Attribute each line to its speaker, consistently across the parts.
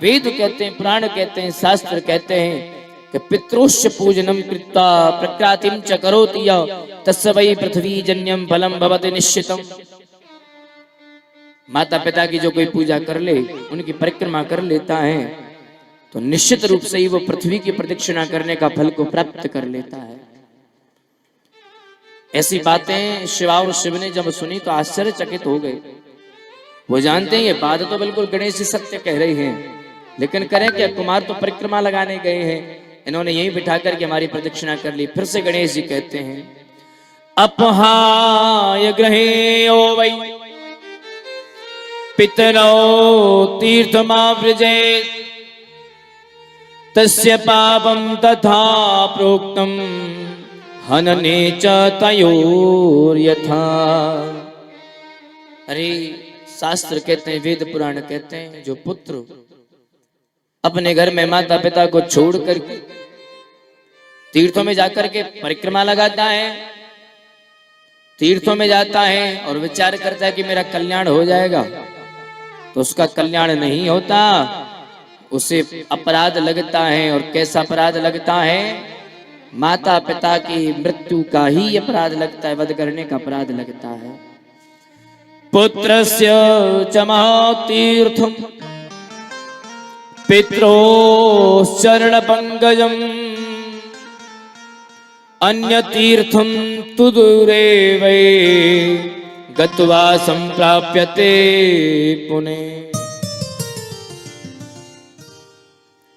Speaker 1: वेद कहते हैं, पुराण कहते हैं, शास्त्र कहते हैं कि पितृश्च पूजनम कृत्वा प्रकृतिम च करोति तस्य वै पृथ्वी जन्यम फलम भवति निश्चितम। माता पिता की जो कोई पूजा कर ले, उनकी परिक्रमा कर लेता है, तो निश्चित रूप से ही वो पृथ्वी की प्रदक्षिणा करने का फल को प्राप्त कर लेता है। ऐसी बातें शिवा और शिव ने जब सुनी तो आश्चर्यचकित हो गए। वो जानते हैं ये बात तो बिल्कुल गणेश जी सत्य कह रहे हैं, लेकिन करें क्या, कुमार तो परिक्रमा लगाने गए हैं, इन्होंने यहीं बिठा करके हमारी प्रदक्षिणा कर ली। फिर से गणेश जी कहते हैं, अपहाय गृहेयो वै पितरो तीर्थमाव्रजेत् तस्य पापं तथा प्रोक्तम हनने च तयोर्यथा। अरे शास्त्र कहते हैं, वेद पुराण कहते हैं, जो पुत्र अपने घर में माता पिता को छोड़कर तीर्थों में जाकर के परिक्रमा लगाता है, तीर्थों में जाता है और विचार करता है कि मेरा कल्याण हो जाएगा, तो उसका कल्याण नहीं होता, उसे अपराध लगता है। और कैसा अपराध लगता है? माता पिता की मृत्यु का ही अपराध लगता है, वध करने का अपराध लगता है। पुत्रस्य च महातीर्थम पित्रोश्चरण पंकजम अन्य तीर्थम तु दूरे वै गत्वा संप्राप्यते पुणे।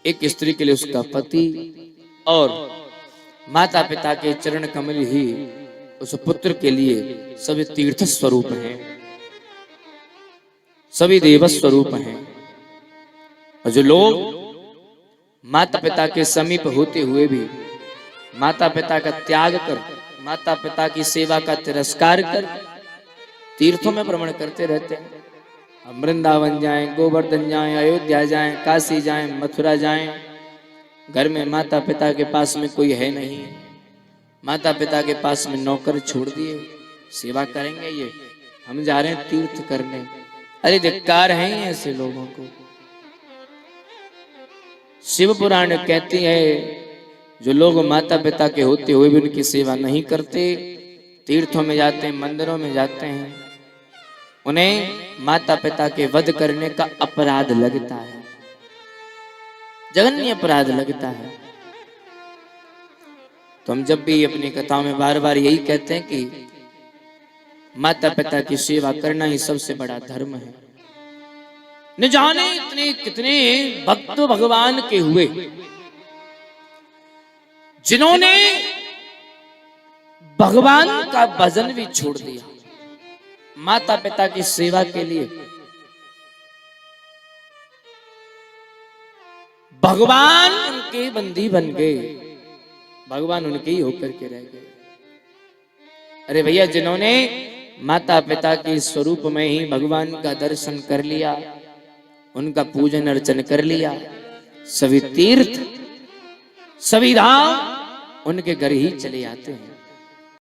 Speaker 1: एक स्त्री के लिए उसका पति और माता पिता के चरण कमल ही उस पुत्र के लिए सभी तीर्थ स्वरूप हैं, सभी देव स्वरूप हैं। और जो लोग माता पिता के समीप होते हुए भी माता पिता का त्याग कर, माता पिता की सेवा का तिरस्कार कर तीर्थों में भ्रमण करते रहते हैं, हम वृंदावन जाएं, गोवर्धन जाएं, अयोध्या जाएं, काशी जाएं, मथुरा जाएं, घर में माता पिता के पास में कोई है नहीं, माता पिता के पास में नौकर छोड़ दिए, सेवा करेंगे ये, हम जा रहे हैं तीर्थ करने। अरे धिक्कार है ऐसे लोगों को। शिव पुराण कहती है, जो लोग माता पिता के होते हुए भी उनकी सेवा नहीं करते, तीर्थों में जाते हैं, मंदिरों में जाते हैं, उन्हें माता पिता के वध करने का अपराध लगता है, जघन्य अपराध लगता है। तो हम जब भी अपनी कथाओं में बार बार यही कहते हैं कि माता पिता की सेवा करना ही सबसे बड़ा धर्म है। न जाने इतने कितने भक्त भगवान के हुए जिन्होंने भगवान का भजन भी छोड़ दिया माता पिता की सेवा के लिए। भगवान उनके बंदी बन गए, भगवान उनके ही होकर के रह गए। अरे भैया, जिन्होंने माता पिता के स्वरूप में ही भगवान का दर्शन कर लिया, उनका पूजन अर्चन कर लिया, सभी तीर्थ सभी धाम उनके घर ही चले आते हैं।